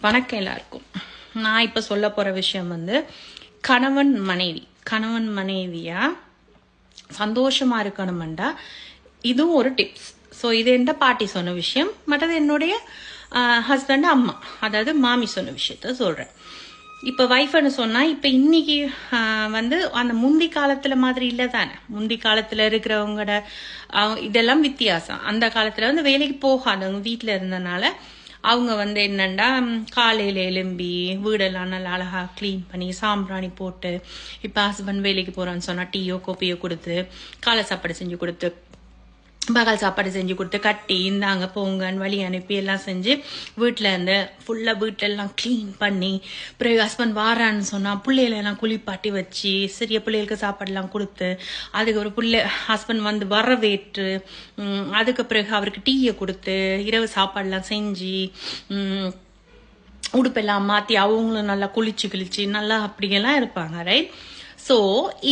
வணக்கம் எல்லாருக்கும். நான் இப்போ சொல்ல போகிற விஷயம் வந்து கணவன் மனைவியா சந்தோஷமாக இருக்கணுமெண்டா இதுவும் ஒரு டிப்ஸ். ஸோ இது எந்த பாட்டி சொன்ன விஷயம், மற்றது என்னுடைய ஹஸ்பண்ட் அம்மா, அதாவது மாமி சொன்ன விஷயத்த சொல்கிறேன். இப்போ வைஃப்னு சொன்னால் இப்போ இன்னைக்கு வந்து அந்த முந்தி காலத்தில் மாதிரி இல்லை தானே. முந்தி காலத்தில் இருக்கிறவங்களோட இதெல்லாம் வித்தியாசம். அந்த காலத்தில் வந்து வேலைக்கு போகாதவங்க வீட்டில் இருந்தனால அவங்க வந்து என்னண்டா காலையில் எலும்பி வீடெல்லாம் நல்லா அழகாக க்ளீன் பண்ணி சாம்பிராணி போட்டு, இப்போ ஹஸ்பண்ட் வேலைக்கு போகிறான்னு சொன்னால் டீயோ கோப்பையோ கொடுத்து, காலை சாப்பாடு செஞ்சு கொடுத்து, பகல் சாப்பாடு செஞ்சு கொடுத்து, கட்டி இந்தாங்க போங்கன்னு வழி அனுப்பி எல்லாம் செஞ்சு வீட்டில் இருந்து ஃபுல்லாக வீட்டெல்லாம் க்ளீன் பண்ணி, பிறகு ஹஸ்பண்ட் வாரான்னு சொன்னால் பிள்ளைகளெல்லாம் குளிப்பாட்டி வச்சு சிறிய பிள்ளைகளுக்கு சாப்பாடுலாம் கொடுத்து, அதுக்கு ஒரு ஹஸ்பண்ட் வந்து வரவேற்று, அதுக்கு பிறகு அவருக்கு டீயை கொடுத்து இரவு சாப்பாடுலாம் செஞ்சு உடுப்பெல்லாம் மாற்றி அவங்களும் நல்லா குளிச்சு நல்லா அப்படியெல்லாம் இருப்பாங்க, ரைட்? ஸோ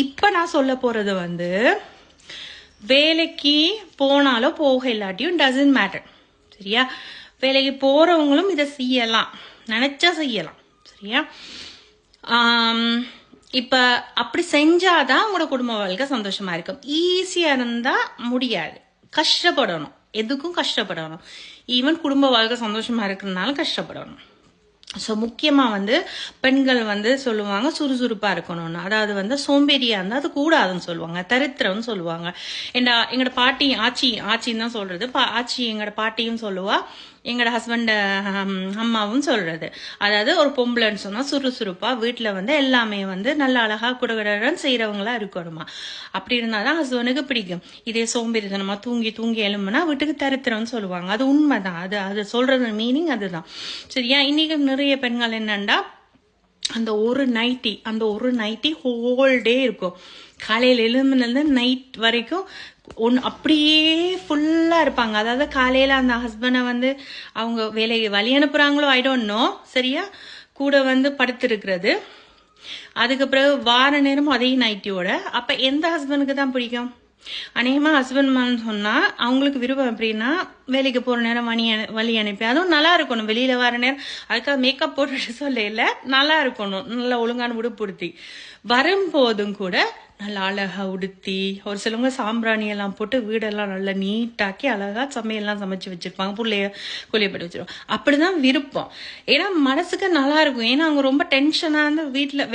இப்போ நான் சொல்ல போகிறது வந்து வேலைக்கு போனாலோ போக இல்லாட்டியும் டசன்ட் மேட்டர், சரியா? வேலைக்கு போறவங்களும் இதை செய்யலாம், நினைச்சா செய்யலாம், சரியா? இப்ப அப்படி செஞ்சாதான் உங்களோட குடும்ப வாழ்க்கை சந்தோஷமா இருக்கும். ஈஸியா இருந்தா முடியாது, கஷ்டப்படணும், எதுக்கும் கஷ்டப்படணும். ஈவன் குடும்ப வாழ்க்கை சந்தோஷமா இருக்கிறதுனால கஷ்டப்படணும். ஸோ முக்கியமாக வந்து பெண்கள் வந்து சொல்லுவாங்க சுறுசுறுப்பாக இருக்கணும்னு. அதாவது வந்து சோம்பேறியாக இருந்தால் அது கூடாதுன்னு சொல்லுவாங்க, தரித்திரம்னு சொல்லுவாங்க. எங்களோட பாட்டி ஆச்சின்னு தான் சொல்றது. ஆச்சி எங்களோட பாட்டியும் சொல்லுவா, எங்களோட ஹஸ்பண்ட் அம்மாவும் சொல்றது. அதாவது ஒரு பொம்பளைன்னு சொன்னா சுறுசுறுப்பா வீட்டுல வந்து எல்லாமே வந்து நல்ல அழகா குடகுடன் செய்யறவங்களா இருக்கணுமா. அப்படி இருந்தாதான் ஹஸ்பண்டுக்கு பிடிக்கும். இதே சோம்பேறித்தனமா தூங்கி எழும்புனா வீட்டுக்கு தரித்திரம்னு சொல்லுவாங்க. அது உண்மைதான், அது சொல்றது மீனிங் அதுதான், சரியா? இன்னைக்கு நிறைய பெண்கள் என்னண்டா அந்த ஒரு நைட்டி ஹோல் டே இருக்கும். காலையில் எழும்புனது நைட் வரைக்கும் அப்படியே ஃபுல்லா இருப்பாங்க. அதாவது காலையில அந்த ஹஸ்பண்டை வந்து அவங்க வேலைக்கு வழி அனுப்புறாங்களோ ஐ டோன்ட் நோ, சரியா? கூட வந்து படுத்திருக்கிறது, அதுக்கு பிறகு வார நேரம் அதே நைட்டியோட. அப்ப எந்த ஹஸ்பண்டுக்கு தான் பிடிக்கும்? அநேகமா ஹஸ்பண்ட் சொன்னா அவங்களுக்கு விருப்பம் எப்படின்னா வேலைக்கு போற நேரம் வழி அனுப்பி, அதுவும் நல்லா இருக்கணும். வெளியில வர நேரம் அதுக்காக மேக்கப் போட்டுட்டு சொல்ல இல்ல, நல்லா இருக்கணும், நல்லா ஒழுங்கான உடுப்புடுத்தி வரும்போதும் கூட நல்லா அழகா உடுத்தி, ஒரு சிலவங்க சாம்பிராணி எல்லாம் போட்டு வீடெல்லாம் நல்லா நீட்டாக்கி அழகா சமையல்லாம் சமைச்சு வச்சிருப்பாங்க, பிள்ளைய கொல்லியப்பட்டு வச்சிருவாங்க. அப்படிதான் விருப்பம். ஏன்னா மனசுக்கு நல்லா இருக்கும். ஏன்னா அவங்க ரொம்ப டென்ஷனா இருந்து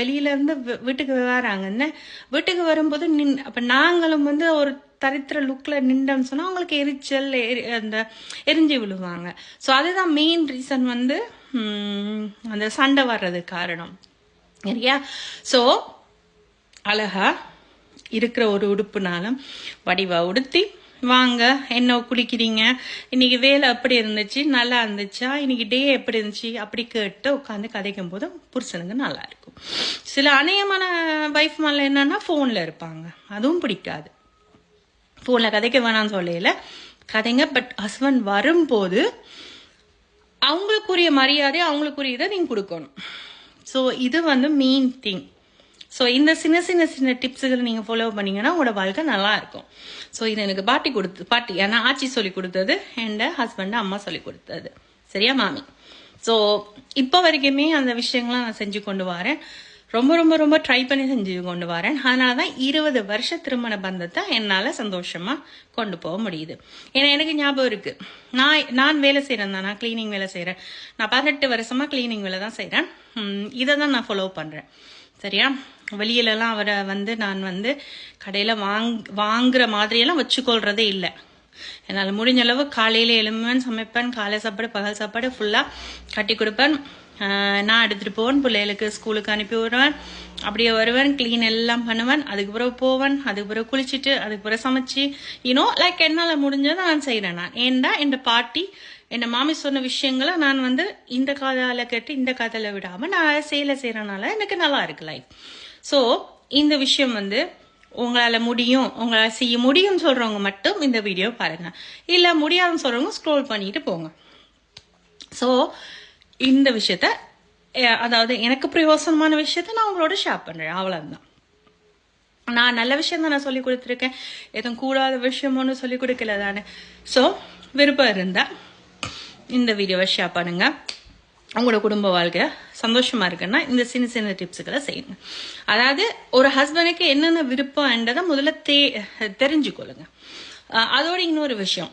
வெளியில இருந்து வீட்டுக்கு வராங்கன்னு, வீட்டுக்கு வரும்போது அப்ப நாங்களும் வந்து ஒரு தரித்திர லுக்ல நின்றோம்னு சொன்னா அவங்களுக்கு எரிச்சல் அந்த எரிஞ்சு விழுவாங்க. ஸோ அதுதான் மெயின் ரீசன் வந்து அந்த சண்டை வர்றதுக்கு காரணம், சரியா? ஸோ அழகா இருக்கிற ஒரு உடுப்புனாலும் வடிவா உடுத்தி வாங்க, என்ன குளிக்கிறீங்க, இன்னைக்கு வேலை எப்படி இருந்துச்சு, நல்லா இருந்துச்சா, இன்னைக்கு டே எப்படி இருந்துச்சு, அப்படி கேட்டு உட்காந்து கதைக்கும் போது புருஷனுக்கு நல்லா இருக்கும். சில அநேகமான வைஃப் மேல என்னன்னா போன்ல இருப்பாங்க, அதுவும் பிடிக்காது. போன்ல கதைக்க வேணாம்னு சொல்லல, கதைங்க. பட் ஹஸ்பண்ட் வரும்போது அவங்களுக்குரிய மரியாதை அவங்களுக்குரியதை நீங்க கொடுக்கணும். ஸோ இது வந்து மெயின் திங். ஸோ இந்த சின்ன டிப்ஸுகளை நீங்கள் ஃபாலோ பண்ணீங்கன்னா உங்களோட வாழ்க்கை நல்லா இருக்கும். ஸோ இது எனக்கு பாட்டி ஏன்னா ஆச்சி சொல்லி கொடுத்தது, என் ஹஸ்பண்ட் அம்மா சொல்லி கொடுத்தது, சரியா மாமி? ஸோ இப்போ வரைக்குமே அந்த விஷயங்கள்லாம் நான் செஞ்சு கொண்டு வரேன், ரொம்ப ரொம்ப ரொம்ப ட்ரை பண்ணி செஞ்சு கொண்டு வரேன். அதனால தான் 20 வருஷ திருமண பந்தத்தை என்னால் சந்தோஷமாக கொண்டு போக முடியுது. ஏன்னா எனக்கு ஞாபகம் இருக்கு, நான் வேலை செய்கிறேன் தான், நான் கிளீனிங் வேலை செய்கிறேன். நான் 18 வருஷமாக கிளீனிங் வேலை தான் செய்கிறேன். இதை தான் நான் ஃபாலோ பண்ணுறேன், சரியா? வெளியிலலாம் அவரை வந்து நான் வந்து கடையில் வாங்குற மாதிரியெல்லாம் வச்சுக்கொள்றதே இல்லை. என்னால் முடிஞ்ச அளவு காலையில் எழும்புவேன், சமைப்பேன், காலை சாப்பாடு பகல் சாப்பாடு ஃபுல்லாக கட்டி கொடுப்பேன். நான் எடுத்துகிட்டு போவேன், பிள்ளைகளுக்கு ஸ்கூலுக்கு அனுப்பி விடுவேன், அப்படியே வருவேன், க்ளீன் எல்லாம் பண்ணுவேன், அதுக்கு பிறகு போவேன், அதுக்கு பிறகு குளிச்சுட்டு அதுக்கு பிறகு சமைச்சு லைக் என்னால் முடிஞ்சதை நான் செய்கிறேன். நான் ஏன்டா என் பாட்டி என் மாமி சொன்ன விஷயங்களை நான் வந்து இந்த காதால கேட்டு இந்த காதால விடாமல் நான் செய்யறனால எனக்கு நல்லா இருக்கு லைஃப். ஸோ இந்த விஷயம் வந்து உங்களால் செய்ய முடியும் சொல்றவங்க மட்டும் இந்த வீடியோ பாருங்க, இல்லை முடியாதுன்னு சொல்றவங்க ஸ்க்ரோல் பண்ணிட்டு போங்க. ஸோ இந்த விஷயத்த, அதாவது எனக்கு பிரயோசனமான விஷயத்த நான் உங்களோட ஷேர் பண்றேன், அவ்வளவுதான். நான் நல்ல விஷயம் தான் நான் சொல்லி கொடுத்துருக்கேன், எதுவும் கூடாத விஷயம் ஒன்றும் சொல்லி கொடுக்கல தானே. ஸோ விருப்பம் இருந்தா இந்த வீடியோவை ஷேர் பண்ணுங்க. உங்களோட குடும்ப வாழ்க்கை சந்தோஷமா இருக்குன்னா இந்த சின்ன சின்ன டிப்ஸுகளை செய்யுங்க. அதாவது ஒரு ஹஸ்பண்டுக்கு என்னென்ன விருப்பம்ன்றதை முதல்ல தெரிஞ்சுக்கொள்ளுங்க. அதோட இன்னொரு விஷயம்,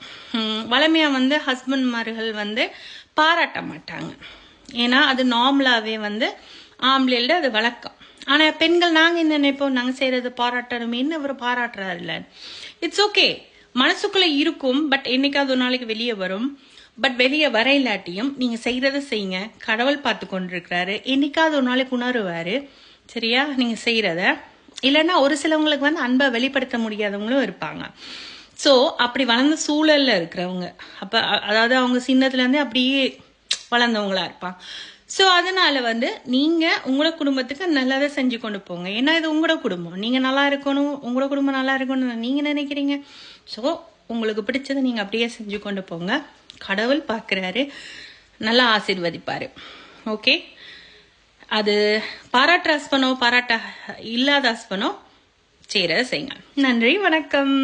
வளமையா ஹஸ்பண்ட்மார்கள் பாராட்ட மாட்டாங்க. ஏன்னா அது நார்மலாவே ஆம்பளைல அது வழக்கம். ஆனா பெண்கள் நாங்க என்ன நினைப்போம், நாங்க செய்யறது பாராட்டணுமே, என்ன அவர் பாராட்டுறாரு இல்ல, இட்ஸ் ஓகே, மனசுக்குள்ள இருக்கும். பட் என்னைக்காவது ஒரு நாளைக்கு வெளியே வரும். பட் வெளியே வர இல்லாட்டியும் நீங்க செய்யறத செய்யுங்க, கடவுள் பார்த்து கொண்டிருக்கிறாரு, என்னைக்காவது ஒரு நாளைக்கு உணருவாரு. சரியா? நீங்க செய்யறத. இல்லைன்னா ஒரு சிலவங்களுக்கு அன்பை வெளிப்படுத்த முடியாதவங்களும் இருப்பாங்க. ஸோ அப்படி வளர்ந்த சூழல்ல இருக்கிறவங்க, அப்ப அதாவது அவங்க சின்னத்துல இருந்தே அப்படியே வளர்ந்தவங்களா இருப்பாங்க. ஸோ அதனால நீங்க உங்களோட குடும்பத்துக்கு நல்லதை செஞ்சு கொண்டு போங்க. ஏன்னா இது உங்களோட குடும்பம், நீங்க நல்லா இருக்கணும், உங்களோட குடும்பம் நல்லா இருக்கணும்னு நீங்க நினைக்கிறீங்க. ஸோ உங்களுக்கு பிடிச்சதை நீங்க அப்படியே செஞ்சு கொண்டு போங்க. கடவுள் பார்க்கிறாரு, நல்லா ஆசீர்வதிப்பாரு. ஓகே, அது பாராட்டுற ஹஸ்பண்டோ பாராட்ட இல்லாத ஹஸ்பண்டோ செய்யறத செய்யுங்க. நன்றி, வணக்கம்.